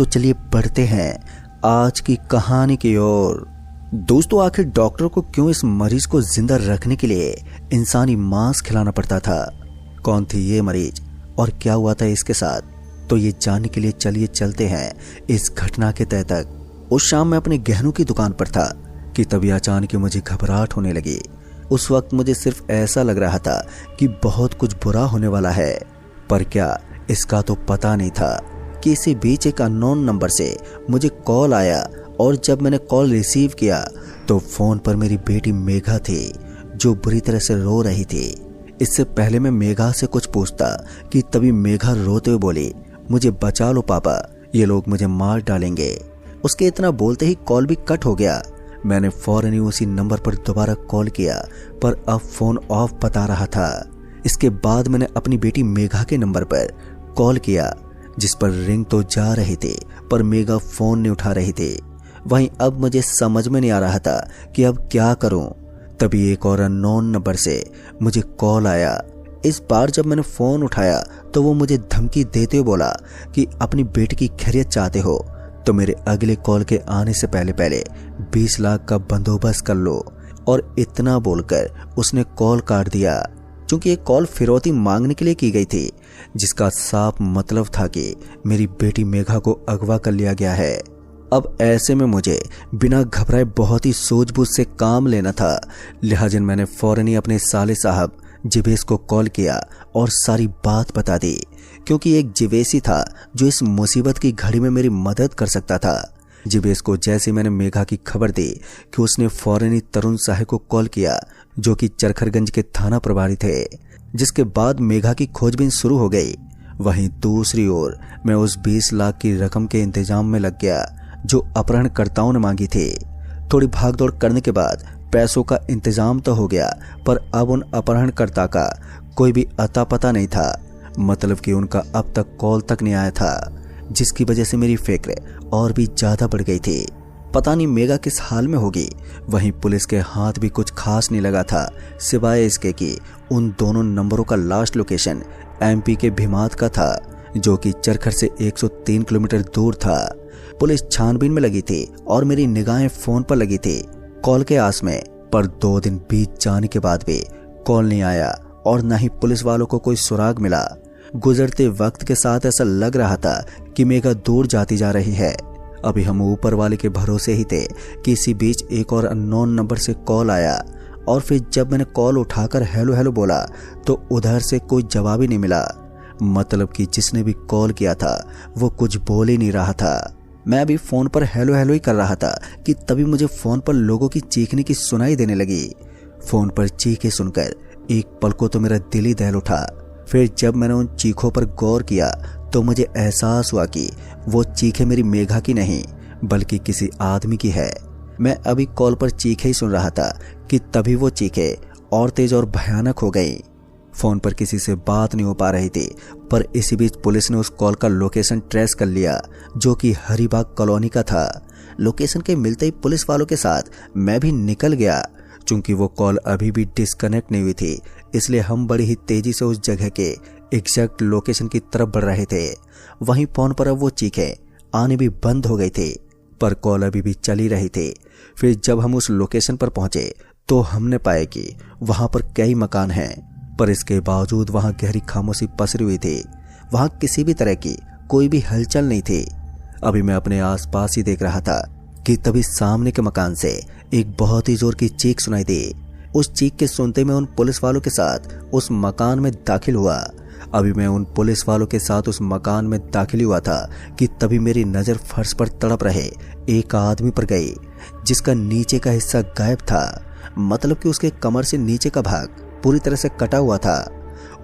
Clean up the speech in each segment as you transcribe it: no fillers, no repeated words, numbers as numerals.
तो चलिए बढ़ते हैं आज की कहानी की ओर। दोस्तों, आखिर डॉक्टर को क्यों इस मरीज को जिंदा रखने के लिए इंसानी मांस खिलाना पड़ता था? कौन थी ये मरीज और क्या हुआ था इसके साथ? तो ये जानने के लिए चलिए चलते हैं इस घटना के तह तक। उस शाम मैं अपने गहनों की दुकान पर था कि तभी अचानक मुझे घबराहट होने लगी। उस वक्त मुझे सिर्फ ऐसा लग रहा था कि बहुत कुछ बुरा होने वाला है, पर क्या इसका तो पता नहीं था कि इसी बीच एक अननोन नंबर से मुझे कॉल आया और जब मैंने कॉल रिसीव किया तो फोन पर मेरी बेटी मेघा थी जो बुरी तरह से रो रही थी। इससे पहले मैं मेघा से कुछ पूछता कि तभी मेघा रोते हुए बोली, मुझे बचा लो पापा, ये लोग मुझे मार डालेंगे। उसके इतना बोलते ही कॉल भी कट हो गया। मैंने फौरन ही उसी नंबर पर दोबारा कॉल किया पर अब फोन ऑफ बता रहा था। इसके बाद मैंने अपनी बेटी मेघा के नंबर पर कॉल किया जिस पर रिंग तो जा रही थी पर मेघा फोन नहीं उठा रही थी। वहीं अब मुझे समझ में नहीं आ रहा था कि अब क्या करूं। तभी एक और अननोन नंबर से मुझे कॉल आया। इस बार जब मैंने फोन उठाया तो वो मुझे धमकी देते हुए बोला कि अपनी बेटी की खैरियत चाहते हो तो मेरे अगले कॉल के आने से पहले पहले 20 लाख का बंदोबस्त कर लो। और इतना बोलकर उसने कॉल काट दिया। क्योंकि ये कॉल फिरौती मांगने के लिए की गई थी जिसका साफ मतलब था कि मेरी बेटी मेघा को अगवा कर लिया गया है। अब ऐसे में मुझे बिना घबराए बहुत ही सूझबूझ से काम लेना था। लिहाजा मैंने फौरन ही अपने साले साहब जिवेश को कॉल किया और सारी बात बता दी, क्योंकि एक जिवेशी था जो इस मुसीबत की घड़ी में मेरी मदद कर सकता था। जिवेश को जैसे मैंने मेघा की खबर दी कि उसने फौरन ही तरुण साहब को कॉल किया जो कि चरखरगंज के थाना प्रभारी थे, जिसके बाद मेघा की खोजबीन शुरू हो गई। वहीं दूसरी ओर मैं उस 20 लाख की रकम के इंतजाम में लग गया जो अपहरणकर्ताओं ने मांगी थी। थोड़ी भागदौड़ करने के बाद पैसों का इंतजाम तो हो गया पर अब उन अपहरणकर्ता का कोई भी अता पता नहीं था। मतलब कि उनका अब तक कॉल तक नहीं आया था, जिसकी वजह से मेरी फिक्र और भी ज्यादा बढ़ गई थी। पता नहीं मेघा किस हाल में होगी। वहीं पुलिस के हाथ भी कुछ खास नहीं लगा था सिवाय इसके कि उन दोनों नंबरों का लास्ट लोकेशन एमपी के भिमात का था जो कि चरखर से 103 किलोमीटर दूर था। पुलिस छानबीन में लगी थी और मेरी निगाहें फोन पर लगी थी कॉल के आस में। पर 2 दिन बीत जाने के बाद भी कॉल नहीं आया और न ही पुलिस वालों को कोई सुराग मिला। गुजरते वक्त के साथ ऐसा लग रहा था कि मेघा दूर जाती जा रही है। अभी हम ऊपर वाले के भरोसे ही थे कि इसी बीच एक और अननोन नंबर से कॉल आया और फिर जब मैंने कॉल उठाकर हेलो हेलो बोला तो उधर से कोई जवाब ही नहीं मिला। मतलब कि जिसने भी कॉल किया था वो कुछ बोल ही नहीं रहा था। मैं अभी फोन पर हेलो हेलो ही कर रहा था कि तभी मुझे फोन पर लोगों की चीखने की सुनाई देने लगी। फोन पर चीखें सुनकर एक पल को तो मेरा दिल ही दहल उठा। फिर जब मैंने उन चीखों पर गौर किया तो मुझे एहसास हुआ कि वो चीखें मेरी मेघा की नहीं बल्कि किसी आदमी की है। मैं अभी कॉल पर चीखें ही सुन रहा था कि तभी वो चीखें और तेज और भयानक हो गई। फोन पर किसी से बात नहीं हो पा रही थी पर इसी बीच पुलिस ने उस कॉल का लोकेशन ट्रेस कर लिया जो कि हरिबाग कॉलोनी का था। लोकेशन के मिलते ही पुलिस वालों के साथ मैं भी निकल गया। चूंकि वो कॉल अभी भी डिस्कनेक्ट नहीं हुई थी इसलिए हम बड़ी ही तेजी से उस जगह के एग्जैक्ट लोकेशन की तरफ बढ़ रहे थे। वहीं फोन पर अब वो चीखें आने भी बंद हो गई थी पर कॉल अभी भी चली रही थी। फिर जब हम उस लोकेशन पर पहुंचे तो हमने पाया कि वहां पर कई मकान हैं पर इसके बावजूद वहां गहरी खामोशी पसरी हुई थी। वहां किसी भी तरह की कोई भी हलचल नहीं थी। अभी मैं अपने आसपास ही देख रहा था कि तभी सामने के मकान से एक बहुत ही जोर की चीख सुनाई दी। उस चीख के सुनते मैं उन पुलिस वालों के साथ उस मकान में दाखिल हुआ। अभी मैं उन पुलिस वालों के साथ उस मकान में दाखिल हुआ था कि तभी मेरी नजर फर्श पर तड़प रहे एक आदमी पर गई जिसका नीचे का हिस्सा गायब था। मतलब कि उसके कमर से नीचे का भाग पूरी तरह से कटा हुआ था।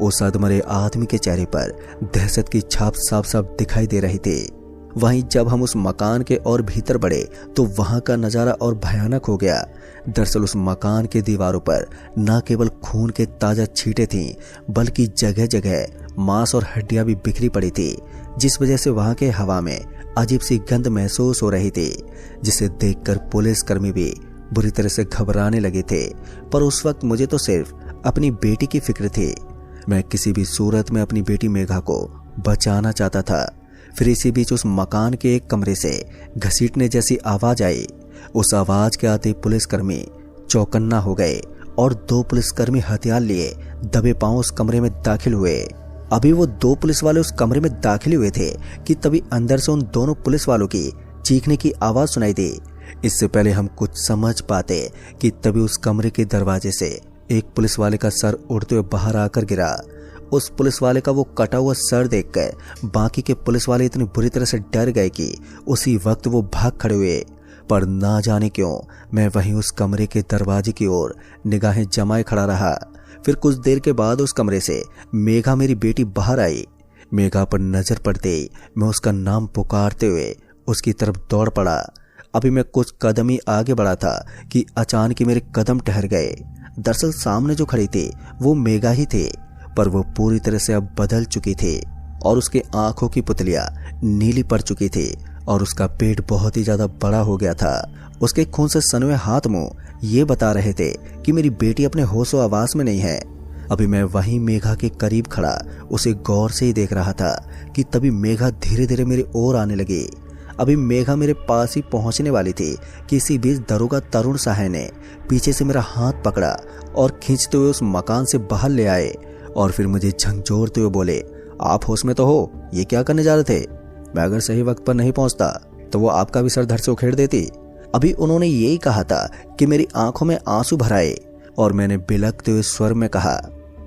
उस अधमरे आदमी के चेहरे पर दहशत की छाप साफ साफ दिखाई दे रही थी। वहीं जब हम उस मकान के और भीतर बढ़े तो वहां का नजारा और भयानक हो गया। दरअसल उस मकान के दीवारों पर न केवल खून के ताजा छींटे थीं बल्कि जगह जगह मांस और हड्डियां भी बिखरी पड़ी थी, जिस वजह से वहां के हवा में अजीब सी गंध महसूस हो रही थी जिसे देखकर पुलिसकर्मी भी बुरी तरह से घबराने लगे थे। पर उस वक्त मुझे तो सिर्फ अपनी बेटी की फिक्र थी। मैं किसी भी सूरत में अपनी बेटी मेघा को बचाना चाहता था। फिर इसी बीच उस मकान के एक कमरे से घसीटने जैसी आवाज आई। उस आवाज के आते पुलिसकर्मी चौकन्ना हो गए और 2 पुलिसकर्मी हथियार लिए दबे पांव उस कमरे में दाखिल हुए। अभी वो 2 पुलिस वाले उस कमरे में दाखिल हुए थे कि तभी अंदर से उन दोनों पुलिस वालों की चीखने की आवाज सुनाई दी। इससे पहले हम कुछ समझ पाते कि तभी उस कमरे के दरवाजे से एक पुलिस वाले का सर उड़ते हुए बाहर आकर गिरा। उस पुलिस वाले का वो कटा हुआ सर देखकर बाकी के पुलिस वाले इतनी बुरी तरह से डर गए कि उसी वक्त वो भाग खड़े हुए। पर ना जाने क्यों मैं वहीं उस कमरे के दरवाजे की ओर निगाहें जमाए खड़ा रहा। फिर कुछ देर के बाद उस कमरे से मेघा मेरी बेटी बाहर आई। मेघा पर नजर पड़ते ही मैं उसका नाम पुकारते हुए उसकी तरफ दौड़ पड़ा। अभी मैं कुछ कदम ही आगे बढ़ा था कि अचानक मेरे कदम ठहर गए। दरअसल सामने जो खड़ी थी वो मेघा ही थी, पर वो पूरी तरह से अब बदल चुकी थी और उसके आंखों की पुतलियां नीली पड़ चुकी थी और उसका पेट बहुत ही ज्यादा बड़ा हो गया था। उसके खून से सने हुए हाथ मुंह ये बता रहे थे कि मेरी बेटी अपने होशो आवास में नहीं है। अभी मैं वहीं मेघा के करीब खड़ा उसे गौर से ही देख रहा था कि तभी मेघा धीरे धीरे मेरी ओर आने लगी। अभी मेघा मेरे पास ही पहुंचने वाली थी कि इसी बीच दरोगा तरुण सहाय ने पीछे से मेरा हाथ पकड़ा और खींचते हुए उस मकान से बाहर ले आए और फिर मुझे झंझोरते हुए बोले, आप होश में तो हो? ये क्या करने जा रहे थे? मैं अगर सही वक्त पर नहीं पहुंचता तो वो आपका भी सर धड़ से उखेड़ देती। अभी उन्होंने यही कहा था कि मेरी आंखों में आंसू भर आए और मैंने बिलखते हुए स्वर में कहा,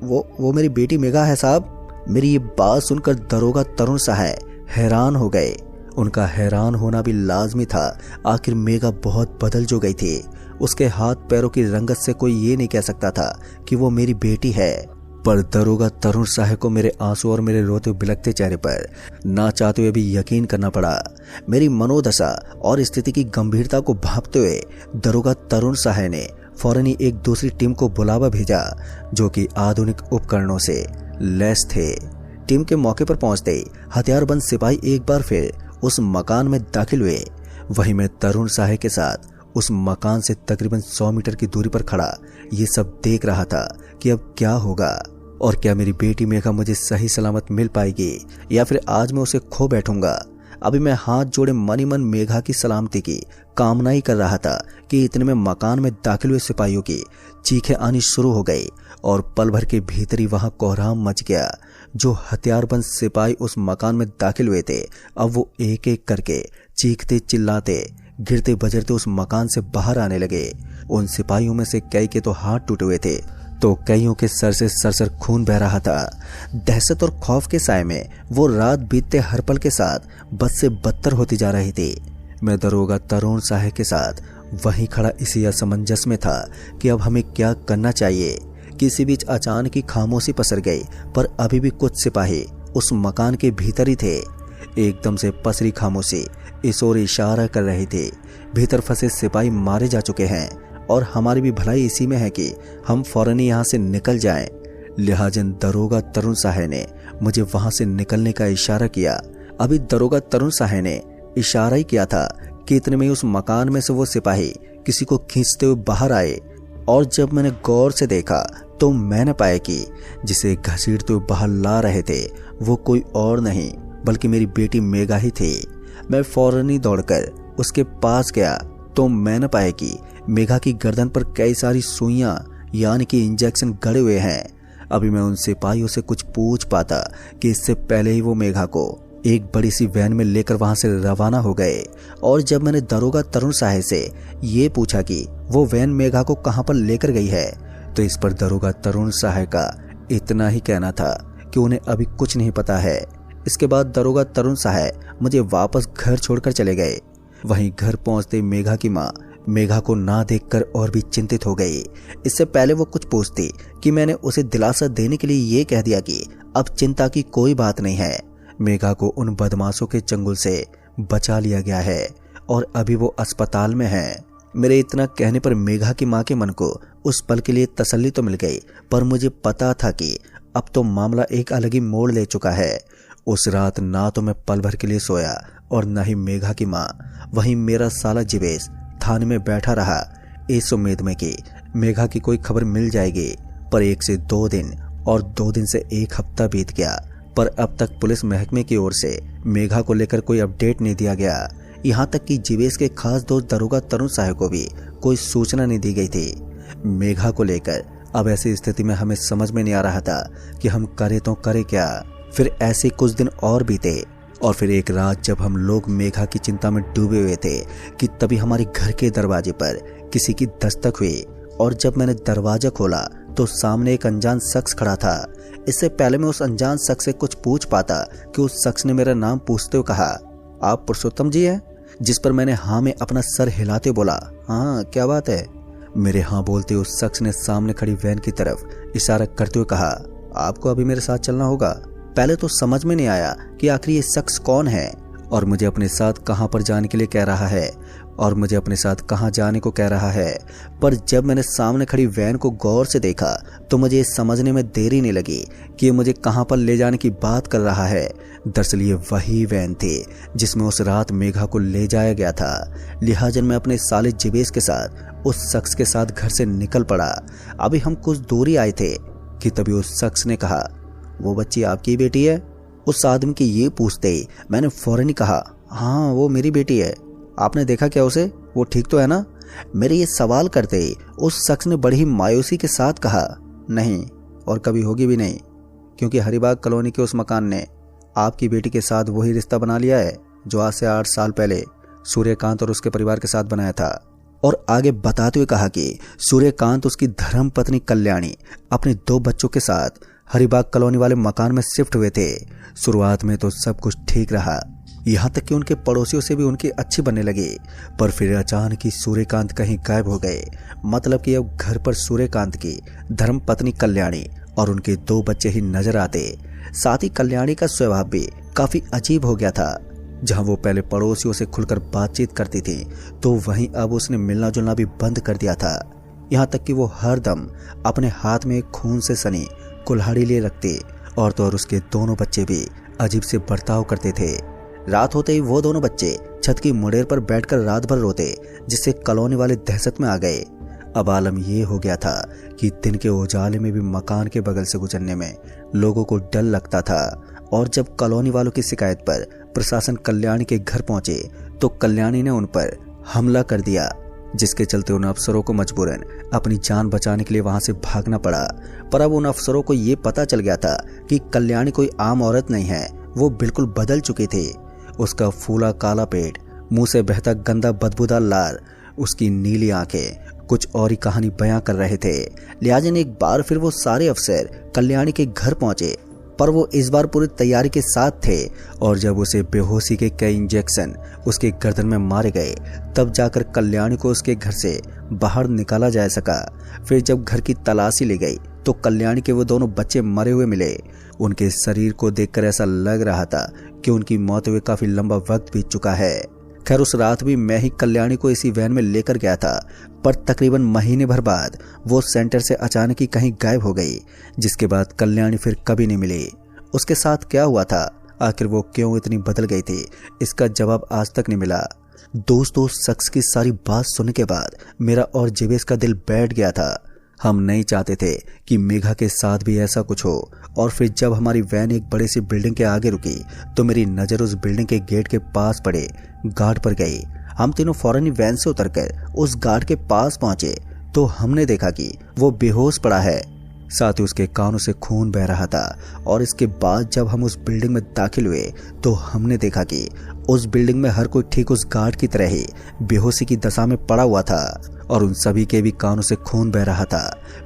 वो मेरी बेटी मेघा है साहब। मेरी ये बात सुनकर दरोगा तरुण सहाय हैरान हो गए। उनका हैरान होना भी लाजमी था, आखिर मेघा बहुत बदल जो गई थी। उसके हाथ पैरों की रंगत से कोई ये नहीं कह सकता था कि वो मेरी बेटी है। पर दरोगा तरुण साहब को मेरे आंसू और मेरे रोते बिलखते चेहरे पर ना चाहते हुए भी यकीन करना पड़ा। मेरी मनोदशा और स्थिति की गंभीरता को भांपते हुए दरोगा तरुण साहब ने फौरन ही एक दूसरी टीम को बुलावा भेजा जो कि आधुनिक उपकरणों से लैस थे। टीम के मौके पर पहुंचते ही हथियारबंद सिपाही एक बार फिर उस मकान में दाखिल हुए। वहीं मैं तरुण साहब के साथ उस मकान से तकरीबन 100 मीटर की दूरी पर खड़ा ये सब देख रहा था कि अब क्या होगा और क्या मेरी बेटी मेघा मुझे सही सलामत मिल पाएगी या फिर आज मैं उसे खो बैठूंगा। अभी मैं हाथ जोड़े मन ही मन मेघा की सलामती की कामना ही कर रहा था कि इतने में मकान में दाखिल हुए सिपाहियों की चीखें आनी शुरू हो गई और पल भर के भीतर ही वहां कोहराम मच गया। जो हथियारबंद सिपाही उस मकान में दाखिल हुए थे अब वो एक एक करके चीखते चिल्लाते गिरते बजरते उस मकान से बाहर आने लगे। उन सिपाहियों में से कई के तो हाथ टूटे हुए थे तो कईयों के सर से सरसर खून बह रहा था। दहशत और खौफ के साए में वो रात बीतते हर पल के साथ बद से बदतर होती जा रही थी। मैं दरोगा तरुण साहब के साथ वहीं खड़ा इसी असमंजस में था कि अब हमें क्या करना चाहिए। किसी बीच अचानक ही खामोशी पसर गई, पर अभी भी कुछ सिपाही उस मकान के भीतर ही थे। एकदम से पसरी खामोशी इस ओर इशारा कर रही थी। भीतर फंसे सिपाही मारे जा चुके हैं और हमारी भी भलाई इसी में है कि हम फौरन यहाँ से निकल जाएं। लिहाजन दरोगा तरुण साहब ने मुझे वहां से निकलने का इशारा किया। अभी दरोगा तरुण साहब ने इशारा ही किया था कि इतने में उस मकान में से वो सिपाही किसी को खींचते हुए बाहर आए और जब मैंने गौर से देखा तो मैंने पाया कि जिसे घसीटते हुए बाहर ला रहे थे वो कोई और नहीं बल्कि मेरी बेटी मेघा ही थी। मैं फौरन ही दौड़कर उसके पास गया तो मैंने पाया कि मेघा की गर्दन पर कई सारी सुइयां यानी कि इंजेक्शन गड़े हुए हैं। अभी मैं उन सिपाहियों से कुछ पूछ पाता कि इससे पहले ही वो मेघा को एक बड़ी सी वैन में लेकर वहां से रवाना हो गए। और जब मैंने दरोगा तरुण साहब से ये पूछा कि वो वैन मेघा को कहां पर लेकर गई है तो इस पर दरोगा तरुण साहब का इतना ही कहना था कि उन्हें अभी कुछ नहीं पता है। इसके बाद दरोगा तरुण साहब मुझे वापस घर छोड़कर चले गए। वहीं घर पहुंचते मेघा की माँ मेघा को ना देखकर और भी चिंतित हो गई। इससे पहले वो कुछ पूछती कि मैंने उसे दिलासा देने के लिए ये कह दिया कि अब चिंता की कोई बात नहीं है। मेघा को उन बदमाशों के चंगुल से बचा लिया गया है और अभी वो अस्पताल में है। मेरे इतना कहने पर मेघा की माँ के मन को उस पल के लिए तसल्ली तो मिल गई, पर मुझे पता था कि अब तो मामला एक अलग ही मोड़ ले चुका है। उस रात ना तो मैं पल भर के लिए सोया और न ही मेघा की माँ। वहीं मेरा साला जिवेश थाने में बैठा रहा इस उम्मीद में कि मेघा की कोई खबर मिल जाएगी। पर 1 से 2 दिन और 2 दिन से 1 हफ्ता बीत गया, पर अब तक पुलिस महकमे की ओर से मेघा को लेकर कोई अपडेट नहीं दिया गया। यहाँ तक कि जीवेश के खास दोस्त दरोगा तरुण साहब को भी कोई सूचना नहीं दी गई थी। मेघा को लेकर अब ऐसी स्थिति में हमें समझ में नहीं आ रहा था कि हम करें तो करें क्या। फिर ऐसे कुछ दिन और बीते और फिर एक रात जब हम लोग मेघा की चिंता में डूबे हुए थे कि तभी हमारे घर के दरवाजे पर किसी की दस्तक हुई और जब मैंने दरवाजा खोला तो सामने एक अनजान शख्स खड़ा था। इससे पहले मैं उस अनजान शख्स से कुछ पूछ पाता कि उस शख्स ने मेरा नाम पूछते हुए कहा, आप पुरुषोत्तम जी हैं? जिस पर मैंने हाँ में अपना सर हिलाते बोला, हाँ क्या बात है। मेरे हाँ बोलते उस शख्स ने सामने खड़ी वैन की तरफ इशारा करते हुए कहा, आपको अभी मेरे साथ चलना होगा। पहले तो समझ में नहीं आया कि आखिर ये शख्स कौन है और मुझे अपने साथ कहां पर जाने के लिए कह रहा है और मुझे अपने साथ कहां जाने को कह रहा है। पर जब मैंने सामने खड़ी वैन को गौर से देखा तो मुझे ये समझने में देरी नहीं लगी कि ये मुझे कहां पर ले जाने की बात कर रहा है। दरअसल ये वही वैन थी जिसमें उस रात मेघा को ले जाया गया था। लिहाजा मैं अपने साले जीवेश के साथ उस शख्स के साथ घर से निकल पड़ा। अभी हम कुछ दूरी आए थे कि तभी उस शख्स ने कहा, वो बच्ची आपकी बेटी है? उस आदमी की ये पूछते ही मैंने फौरन ही कहा, हाँ वो मेरी बेटी है। आपने देखा क्या उसे? वो ठीक तो है ना? मेरे ये सवाल करते ही उस शख्स ने बड़ी ही मायूसी के साथ कहा, नहीं और कभी होगी भी नहीं, क्योंकि हरिबाग कॉलोनी के उस मकान ने आपकी बेटी के साथ वही रिश्ता बना लिया है जो आज से 8 साल पहले सूर्यकांत और उसके परिवार के साथ बनाया था। और आगे बताते हुए कहा कि सूर्यकांत उसकी धर्म पत्नी कल्याणी अपने 2 बच्चों के साथ हरिबाग कॉलोनी वाले मकान में शिफ्ट हुए थे। शुरुआत में तो सब कुछ ठीक रहा, यहाँ तक कि उनके पड़ोसियों से भी उनकी अच्छी बनने लगी। पर फिर अचानक ही सूर्यकांत कहीं गायब हो गए। मतलब कि अब घर पर सूर्यकांत की धर्म पत्नी कल्याणी और उनके 2 बच्चे ही नजर आते। साथ ही कल्याणी का स्वभाव भी काफी अजीब हो गया था। जहां वो पहले पड़ोसियों से खुलकर बातचीत करती थी तो वहीं अब उसने मिलना जुलना भी बंद कर दिया था। यहाँ तक कि वो हरदम अपने हाथ में खून से सनी कुल्हाड़ी लिए रखते और तो और उसके दोनों बच्चे भी अजीब से बर्ताव करते थे। रात होते ही वो दोनों बच्चे छत की मुड़ेर पर बैठकर रात भर रोते, जिससे कॉलोनी वाले दहशत में आ गए। अब आलम ये हो गया था कि दिन के उजाले में भी मकान के बगल से गुजरने में लोगों को डर लगता था। और जब कॉलोनी वालों की शिकायत पर प्रशासन कल्याणी के घर पहुंचे तो कल्याणी ने उन पर हमला कर दिया, जिसके चलते उन अफसरों को मजबूरन अपनी जान बचाने के लिए वहां से भागना पड़ा। पर अब उन अफसरों को ये पता चल गया था कि कल्याणी कोई आम औरत नहीं है, वो बिल्कुल बदल चुकी थी। उसका फूला काला पेट, मुंह से बहता गंदा बदबूदार लार, उसकी नीली आंखें कुछ और ही कहानी बयां कर रहे थे। लिहाजा एक बार फिर वो सारे अफसर कल्याणी के घर पहुंचे, पर वो इस बार पूरी तैयारी के साथ थे। और जब उसे बेहोशी के कई इंजेक्शन उसके गर्दन में मारे गए तब जाकर कल्याणी को उसके घर से बाहर निकाला जा सका। फिर जब घर की तलाशी ली गई तो कल्याणी के वो दोनों बच्चे मरे हुए मिले। उनके शरीर को देखकर ऐसा लग रहा था कि उनकी मौत हुए काफी लंबा वक्त बीत चुका है। खैर उस रात भी मैं ही कल्याणी को इसी वैन में लेकर गया था, पर तकरीबन महीने भर बाद वो सेंटर से अचानक ही कहीं गायब हो गई, जिसके बाद कल्याणी फिर कभी नहीं मिली। उसके साथ क्या हुआ था, आखिर वो क्यों इतनी बदल गई थी, इसका जवाब आज तक नहीं मिला। दोस्तों शख्स की सारी बात सुनने के बाद मेरा और जीवेश का दिल बैठ गया था। हम नहीं चाहते थे कि मेघा के साथ भी ऐसा कुछ हो। और फिर जब हमारी वैन एक बड़ी सी बिल्डिंग के आगे रुकी तो मेरी नजर उस बिल्डिंग के गेट के पास पड़े गार्ड पर गई। हम तीनों फौरन ही वैन से उतरकर उस गार्ड के पास पहुंचे तो हमने देखा कि वो बेहोश पड़ा है, साथ ही उसके कानों से खून बह रहा था। और इसके बाद जब हम उस बिल्डिंग में दाखिल हुए तो हमने देखा कि उस बिल्डिंग में हर कोई ठीक उस गार्ड की तरह ही बेहोशी की दशा में पड़ा हुआ था और उन सभी के भी कानों से खून बह रहा था।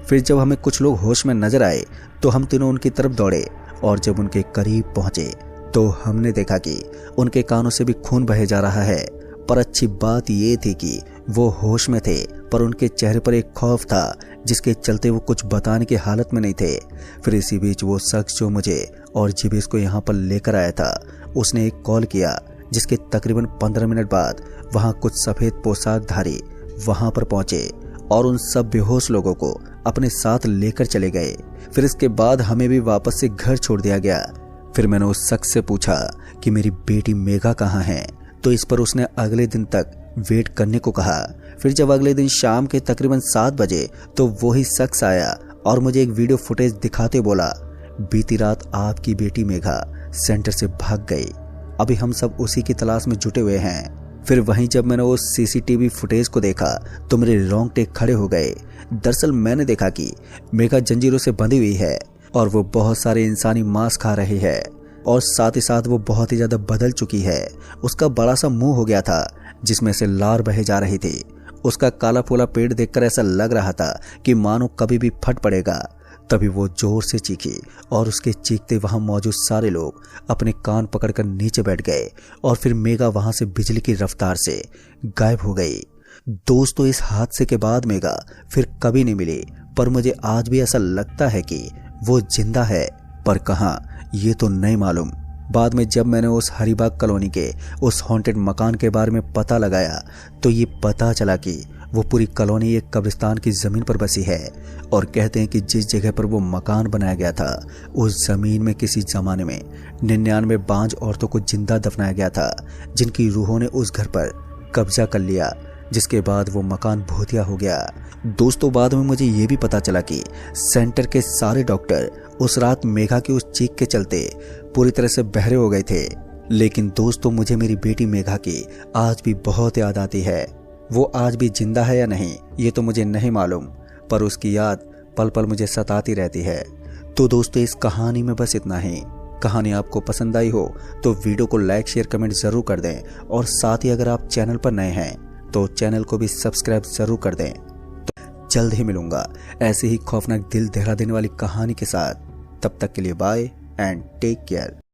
फिर जब हमें कुछ लोग होश में नजर आए तो हम तीनों उनकी तरफ दौड़े और जब उनके करीब पहुंचे तो हमने देखा कि उनके कानों से भी खून बहे जा रहा है। पर अच्छी बात ये थी कि वो होश में थे, पर उनके चेहरे पर एक खौफ था जिसके चलते वो कुछ बताने की हालत में नहीं थे। फिर इसी बीच वो शख्स जो मुझे और जीवेश को यहाँ पर लेकर आया था, उसने एक कॉल किया, जिसके तकरीबन 15 मिनट बाद वहाँ कुछ सफेद पोशाकधारी वहां पर पहुंचे और उन सब बेहोश लोगों को अपने साथ लेकर चले गए। फिर इसके बाद हमें भी वापस से घर छोड़ दिया गया। फिर मैंने उस शख्स से पूछा कि मेरी बेटी मेघा कहाँ है, तो इस पर उसने अगले दिन तक वेट करने को कहा। फिर जब अगले दिन शाम के तकरीबन 7 बजे तो वही शख्स आया और मुझे एक वीडियो फुटेज दिखाते बोला, बीती रात आपकी बेटी मेघा सेंटर से भाग गई। अभी हम सब उसी की तलाश में जुटे हुए हैं। फिर वहीं जब मैंने वो सीसीटीवी फुटेज को देखा तो मेरे रोंगटे खड़े हो गए। दरअसल मैंने देखा कि मेघा जंजीरों से बंधी हुई है और वो बहुत सारे इंसानी मांस खा रही है और साथ ही साथ वो बहुत ही ज्यादा बदल चुकी है। उसका बड़ा सा मुंह हो गया था जिसमें से लार बहे जा रही थी। उसका काला फूला पेट देखकर ऐसा लग रहा था कि मानो कभी भी फट पड़ेगा। तभी वो जोर से चीखी और उसके चीखते वहां मौजूद सारे लोग अपने कान पकड़कर नीचे बैठ गए और फिर मेघा वहां से बिजली की रफ्तार से गायब हो गई। दोस्तों, इस हादसे के बाद मेघा फिर कभी नहीं मिली, पर मुझे आज भी ऐसा लगता है कि वो जिंदा है, पर कहां ये तो नहीं मालूम। बाद में जब मैंने उस हरिबाग कॉलोनी के उस हॉन्टेड मकान के बारे में पता लगाया तो ये पता चला कि वो पूरी कॉलोनी एक कब्रिस्तान की जमीन पर बसी है और कहते हैं कि जिस जगह पर वो मकान बनाया गया था उस जमीन में किसी जमाने में 99 बांझ औरतों को जिंदा दफनाया गया था, जिनकी रूहों ने उस घर पर कब्जा कर लिया, जिसके बाद वो मकान भूतिया हो गया। दोस्तों, बाद में मुझे ये भी पता चला कि सेंटर के सारे डॉक्टर उस रात मेघा की उस चीख के चलते पूरी तरह से बहरे हो गए थे। लेकिन दोस्तों, मुझे मेरी बेटी मेघा की आज भी बहुत याद आती है। वो आज भी जिंदा है या नहीं ये तो मुझे नहीं मालूम, पर उसकी याद पल पल मुझे सताती रहती है। तो दोस्तों, इस कहानी में बस इतना ही। कहानी आपको पसंद आई हो तो वीडियो को लाइक शेयर कमेंट जरूर कर दें और साथ ही अगर आप चैनल पर नए हैं तो चैनल को भी सब्सक्राइब जरूर कर दें। तो जल्द ही मिलूंगा ऐसे ही खौफनाक दिल दहला देने वाली कहानी के साथ। तब तक के लिए बाय एंड टेक केयर।